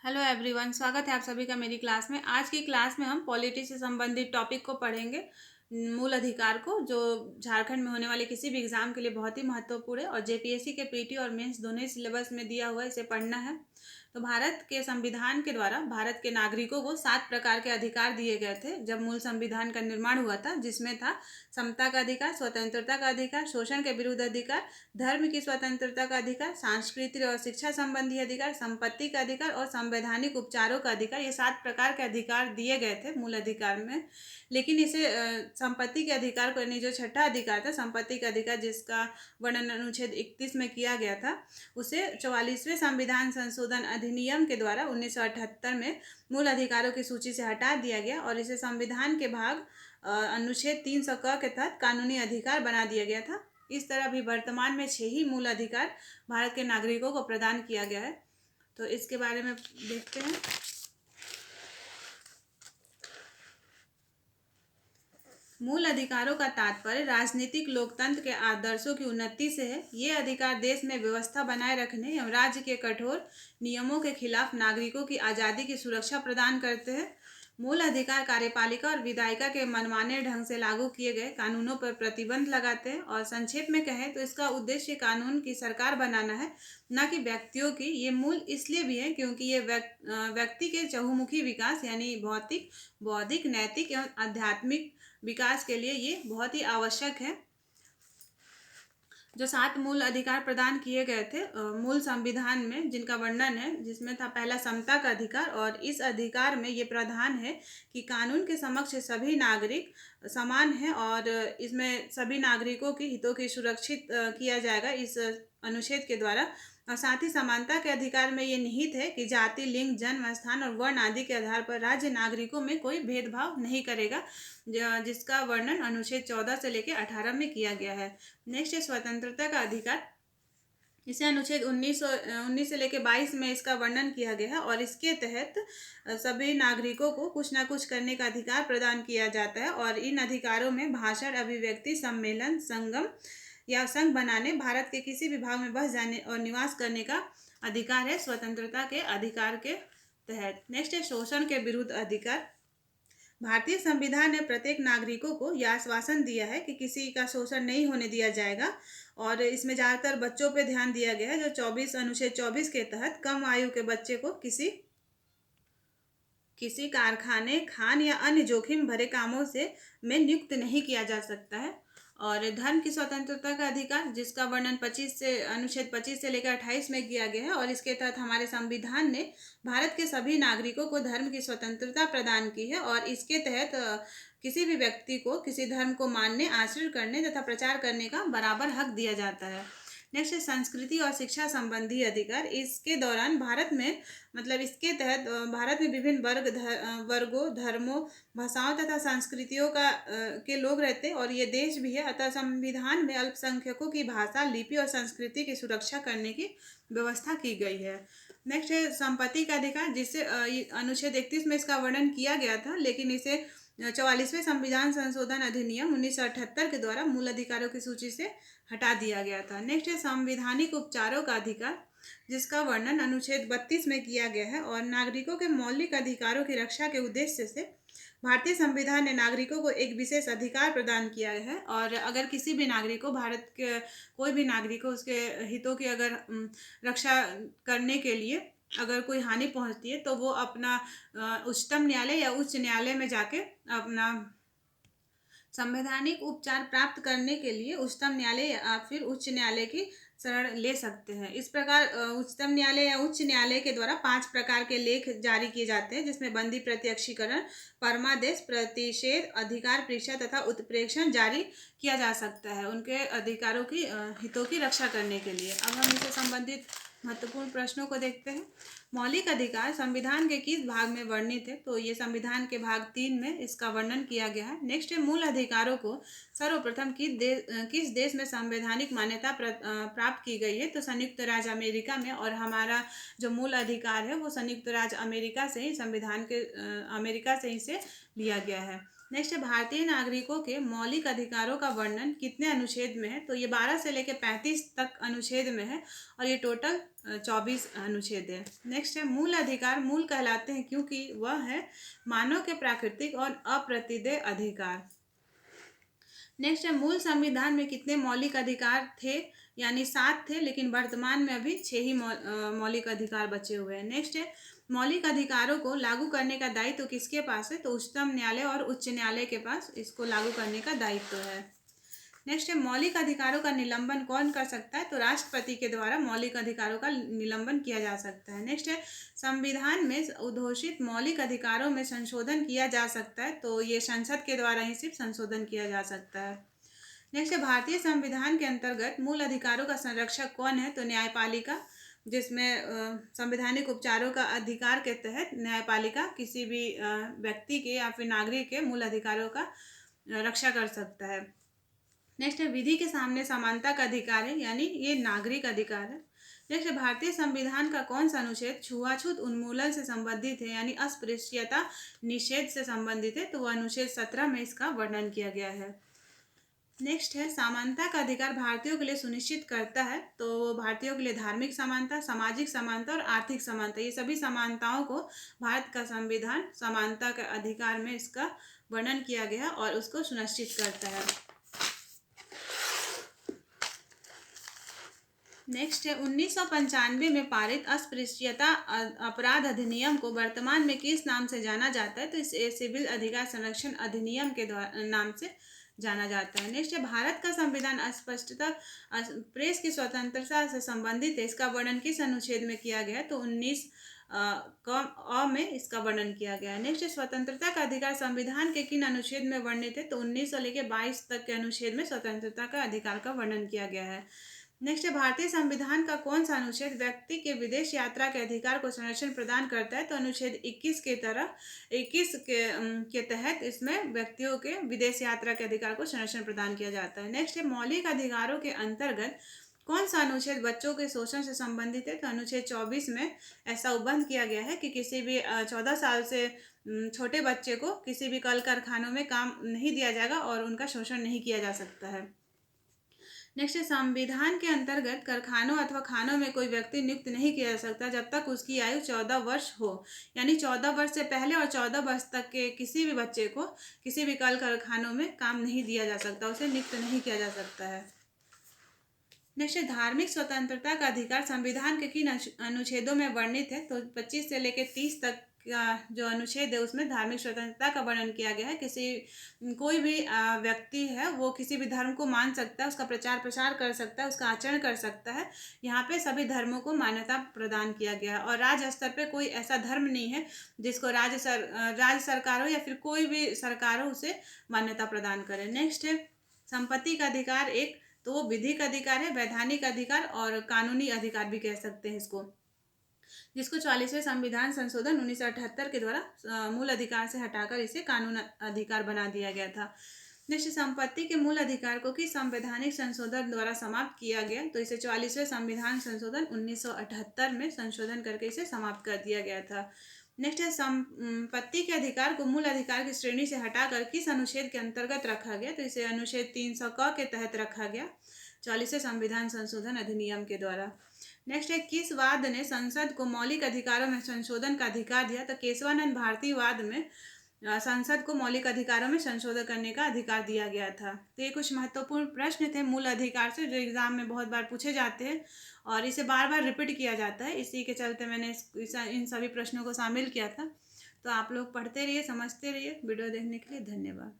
Hello everyone, स्वागत है आप सभी का मेरी क्लास में। आज की क्लास में हम पॉलिटी से संबंधित टॉपिक को पढ़ेंगे। मूल अधिकार को, जो झारखंड में होने वाले किसी भी एग्जाम के लिए बहुत ही महत्वपूर्ण है और जेपीएससी के पीटी और मेंस दोनों ही सिलेबस में दिया हुआ है, इसे पढ़ना है। तो भारत के संविधान के द्वारा भारत के नागरिकों को 7 प्रकार के अधिकार दिए गए थे जब मूल संविधान का निर्माण हुआ था, जिसमें था समता का अधिकार, स्वतंत्रता का अधिकार, शोषण के विरुद्ध अधिकार, धर्म की स्वतंत्रता का अधिकार, सांस्कृतिक और शिक्षा संबंधी अधिकार, संपत्ति का अधिकार और संवैधानिक उपचारों का अधिकार। ये 7 प्रकार के अधिकार दिए गए थे मूल अधिकार में। लेकिन इसे संपत्ति के अधिकार को, यानी जो छठा अधिकार था संपत्ति का अधिकार, जिसका वर्णन अनुच्छेद 31 में किया गया था, उसे 44वें संविधान संशोधन अधिनियम के द्वारा 1978 में मूल अधिकारों की सूची से हटा दिया गया और इसे संविधान के भाग अनुच्छेद 300 क के तहत कानूनी अधिकार बना दिया गया था। इस तरह भी वर्तमान में 6 ही मूल अधिकार भारत के नागरिकों को प्रदान किया गया है। तो इसके बारे में देखते हैं। मूल अधिकारों का तात्पर्य राजनीतिक लोकतंत्र के आदर्शों की उन्नति से है। ये अधिकार देश में व्यवस्था बनाए रखने एवं राज्य के कठोर नियमों के खिलाफ नागरिकों की आज़ादी की सुरक्षा प्रदान करते हैं। मूल अधिकार कार्यपालिका और विधायिका के मनमाने ढंग से लागू किए गए कानूनों पर प्रतिबंध लगाते हैं और संक्षेप में कहें तो इसका उद्देश्य कानून की सरकार बनाना है, न कि व्यक्तियों की। ये मूल इसलिए भी है क्योंकि ये व्यक्ति के चहुमुखी विकास, यानी भौतिक, बौद्धिक, नैतिक एवं आध्यात्मिक विकास के लिए ये बहुत ही आवश्यक है। जो 7 मूल अधिकार प्रदान किए गए थे मूल संविधान में, जिनका वर्णन है, जिसमें था पहला समता का अधिकार। और इस अधिकार में ये प्रावधान है कि कानून के समक्ष सभी नागरिक समान हैं और इसमें सभी नागरिकों के हितों की सुरक्षित किया जाएगा इस अनुच्छेद के द्वारा। और साथ ही समानता के अधिकार में ये निहित है कि जाति, लिंग, जन्म स्थान और वर्ण आदि के आधार पर राज्य नागरिकों में कोई भेदभाव नहीं करेगा, जिसका वर्णन अनुच्छेद 14 से लेकर 18 में किया गया है। नेक्स्ट है स्वतंत्रता का अधिकार। इसे अनुच्छेद 19 से लेकर 22 में इसका वर्णन किया गया है और इसके तहत सभी नागरिकों को कुछ ना कुछ करने का अधिकार प्रदान किया जाता है। और इन अधिकारों में भाषण, अभिव्यक्ति, सम्मेलन, संगम या संघ बनाने, भारत के किसी भी भाग में बस जाने और निवास करने का अधिकार है स्वतंत्रता के अधिकार के तहत। नेक्स्ट है शोषण के विरुद्ध अधिकार। भारतीय संविधान ने प्रत्येक नागरिकों को यह आश्वासन दिया है कि किसी का शोषण नहीं होने दिया जाएगा और इसमें ज़्यादातर बच्चों पर ध्यान दिया गया है। जो अनुच्छेद 24 के तहत कम आयु के बच्चे को किसी कारखाने, खान या अन्य जोखिम भरे कामों से में नियुक्त नहीं किया जा सकता है। और धर्म की स्वतंत्रता का अधिकार, जिसका वर्णन अनुच्छेद 25 से लेकर 28 में किया गया है और इसके तहत हमारे संविधान ने भारत के सभी नागरिकों को धर्म की स्वतंत्रता प्रदान की है और इसके तहत किसी भी व्यक्ति को किसी धर्म को मानने, आचरण करने तथा प्रचार करने का बराबर हक दिया जाता है। नेक्स्ट है संस्कृति और शिक्षा संबंधी अधिकार। इसके दौरान भारत में, मतलब इसके तहत भारत में विभिन्न वर्गों, धर्मों, भाषाओं तथा संस्कृतियों के लोग रहते हैं और ये देश भी है। अतः संविधान में अल्पसंख्यकों की भाषा, लिपि और संस्कृति की सुरक्षा करने की व्यवस्था की गई है। नेक्स्ट है संपत्ति का अधिकार, जिससे अनुच्छेद 31 में इसका वर्णन किया गया था, लेकिन इसे 44वें संविधान संशोधन अधिनियम 1978 के द्वारा मूल अधिकारों की सूची से हटा दिया गया था। नेक्स्ट है संवैधानिक उपचारों का अधिकार, जिसका वर्णन अनुच्छेद 32 में किया गया है और नागरिकों के मौलिक अधिकारों की रक्षा के उद्देश्य से भारतीय संविधान ने नागरिकों को एक विशेष अधिकार प्रदान किया है। और अगर किसी भी नागरिक को, भारत के कोई भी नागरिक को, उसके हितों की अगर रक्षा करने के लिए अगर कोई हानि पहुंचती है तो वो अपना उच्चतम न्यायालय या उच्च न्यायालय में जाके अपना संवैधानिक उपचार प्राप्त करने के लिए उच्चतम न्यायालय या फिर उच्च न्यायालय की शरण ले सकते हैं। इस प्रकार उच्चतम न्यायालय या उच्च न्यायालय के द्वारा 5 प्रकार के लेख जारी किए जाते हैं, जिसमें बंदी प्रत्यक्षीकरण, परमादेश, प्रतिषेध, अधिकार परीक्षा तथा उत्प्रेक्षण जारी किया जा सकता है उनके अधिकारों की हितों की रक्षा करने के लिए। अब हम इससे संबंधित महत्वपूर्ण प्रश्नों को देखते हैं। मौलिक अधिकार संविधान के किस भाग में वर्णित है? तो ये संविधान के भाग 3 में इसका वर्णन किया गया है। नेक्स्ट है मूल अधिकारों को सर्वप्रथम किस देश में संवैधानिक मान्यता प्राप्त की गई है? तो संयुक्त राज्य अमेरिका में। और हमारा जो मूल अधिकार है वो संयुक्त राज्य अमेरिका से ही, संविधान के अमेरिका से ही से लिया गया है। नेक्स्ट है भारतीय नागरिकों के मौलिक अधिकारों का वर्णन कितने अनुच्छेद में है? तो ये 12 से लेकर 35 तक अनुच्छेद में है और ये टोटल 24 अनुच्छेद है। नेक्स्ट है मूल अधिकार मूल कहलाते हैं क्योंकि वह है मानव के प्राकृतिक और अप्रतिदेय अधिकार। नेक्स्ट है मूल संविधान में कितने मौलिक अधिकार थे? यानी 7 थे, लेकिन वर्तमान में अभी 6 ही मौलिक अधिकार बचे हुए हैं। नेक्स्ट है मौलिक अधिकारों को लागू करने का दायित्व किसके पास है? तो उच्चतम न्यायालय और उच्च न्यायालय के पास इसको लागू करने का दायित्व है। नेक्स्ट है मौलिक अधिकारों का निलंबन कौन कर सकता है? तो राष्ट्रपति के द्वारा मौलिक अधिकारों का निलंबन किया जा सकता है। नेक्स्ट है संविधान में उद्घोषित मौलिक अधिकारों में संशोधन किया जा सकता है, तो ये संसद के द्वारा ही सिर्फ संशोधन किया जा सकता है। नेक्स्ट है भारतीय संविधान के अंतर्गत मूल अधिकारों का संरक्षक कौन है? तो न्यायपालिका, जिसमें संवैधानिक उपचारों का अधिकार के तहत न्यायपालिका किसी भी व्यक्ति के या फिर नागरिक के मूल अधिकारों का रक्षा कर सकता है। नेक्स्ट है विधि के सामने समानता का अधिकार है, यानी ये नागरिक अधिकार है। नेक्स्ट है भारतीय संविधान का कौन सा अनुच्छेद छुआछूत उन्मूलन से संबंधित है, यानी अस्पृश्यता निषेध से संबंधित है? तो वह अनुच्छेद 17 में इसका वर्णन किया गया है। नेक्स्ट है समानता का अधिकार भारतीयों के लिए सुनिश्चित करता है, तो भारतीयों के लिए धार्मिक समानता, सामाजिक समानता और आर्थिक समानता, ये सभी समानताओं को भारत का संविधान समानता के अधिकार में इसका वर्णन किया गया और उसको सुनिश्चित करता है। नेक्स्ट है 1995 में पारित अस्पृश्यता अपराध अधिनियम को वर्तमान में किस नाम से जाना जाता है? तो इसे सिविल अधिकार संरक्षण अधिनियम के नाम से जाना जाता है। नेक्स्ट है भारत का संविधान अस्पष्टता प्रेस की स्वतंत्रता से संबंधित है, इसका वर्णन किस अनुच्छेद में किया गया? तो 19 में इसका वर्णन किया गया है। नेक्स्ट है स्वतंत्रता का अधिकार संविधान के किन अनुच्छेद में वर्णित है? तो 19 से लेकर 22 तक के अनुच्छेद में स्वतंत्रता का अधिकार का वर्णन किया गया है। नेक्स्ट है भारतीय संविधान का कौन सा अनुच्छेद व्यक्ति के विदेश यात्रा के अधिकार को संरक्षण प्रदान करता है? तो अनुच्छेद 21 के तहत इसमें व्यक्तियों के विदेश यात्रा के अधिकार को संरक्षण प्रदान किया जाता है। नेक्स्ट है मौलिक अधिकारों के अंतर्गत कौन सा अनुच्छेद बच्चों के शोषण से संबंधित है? तो अनुच्छेद 24 में ऐसा उपबंध किया गया है कि किसी भी 14 साल से छोटे बच्चे को किसी भी कल कारखानों में काम नहीं दिया जाएगा और उनका शोषण नहीं किया जा सकता है। नेक्स्ट है संविधान के अंतर्गत कारखानों अथवा खानों में कोई व्यक्ति नियुक्त नहीं किया जा सकता जब तक उसकी आयु 14 वर्ष हो, यानी 14 वर्ष से पहले और 14 वर्ष तक के किसी भी बच्चे को किसी भी कल कारखानों में काम नहीं दिया जा सकता, उसे नियुक्त नहीं किया जा सकता है। नेक्स्ट धार्मिक स्वतंत्रता का अधिकार संविधान के किन अनुच्छेदों में वर्णित है? तो 25 से लेकर 30 तक का जो अनुच्छेद है उसमें धार्मिक स्वतंत्रता का वर्णन किया गया है। कोई भी व्यक्ति है वो किसी भी धर्म को मान सकता है, उसका प्रचार प्रसार कर सकता है, उसका आचरण कर सकता है। यहाँ पे सभी धर्मों को मान्यता प्रदान किया गया है और राज्य स्तर पे कोई ऐसा धर्म नहीं है जिसको राज्य सरकार हो या फिर कोई भी सरकार हो उसे मान्यता प्रदान करे। नेक्स्ट है संपत्ति का अधिकार, एक तो वो विधिक अधिकार है, वैधानिक अधिकार और कानूनी अधिकार भी कह सकते हैं इसको, जिसको 44वें संविधान संशोधन 1978 के द्वारा मूल अधिकार से हटाकर इसे कानून अधिकार बना दिया गया था। नेक्स्ट संपत्ति के मूल अधिकार को किस संवैधानिक संशोधन द्वारा समाप्त किया गया? तो इसे 44वें संविधान संशोधन 1978 में संशोधन करके इसे समाप्त कर दिया गया था। नेक्स्ट है संपत्ति के अधिकार को मूल अधिकार की श्रेणी से हटाकर किस अनुच्छेद के अंतर्गत रखा गया? तो इसे अनुच्छेद 300 क के तहत रखा गया 44वें संविधान संशोधन अधिनियम के द्वारा। नेक्स्ट है किस वाद ने संसद को मौलिक अधिकारों में संशोधन का अधिकार दिया? तो केशवानंद भारती वाद में संसद को मौलिक अधिकारों में संशोधन करने का अधिकार दिया गया था। तो ये कुछ महत्वपूर्ण प्रश्न थे मूल अधिकार से जो एग्जाम में बहुत बार पूछे जाते हैं और इसे बार बार रिपीट किया जाता है, इसी के चलते मैंने इन सभी प्रश्नों को शामिल किया था। तो आप लोग पढ़ते रहिए, समझते रहिए। वीडियो देखने के लिए धन्यवाद।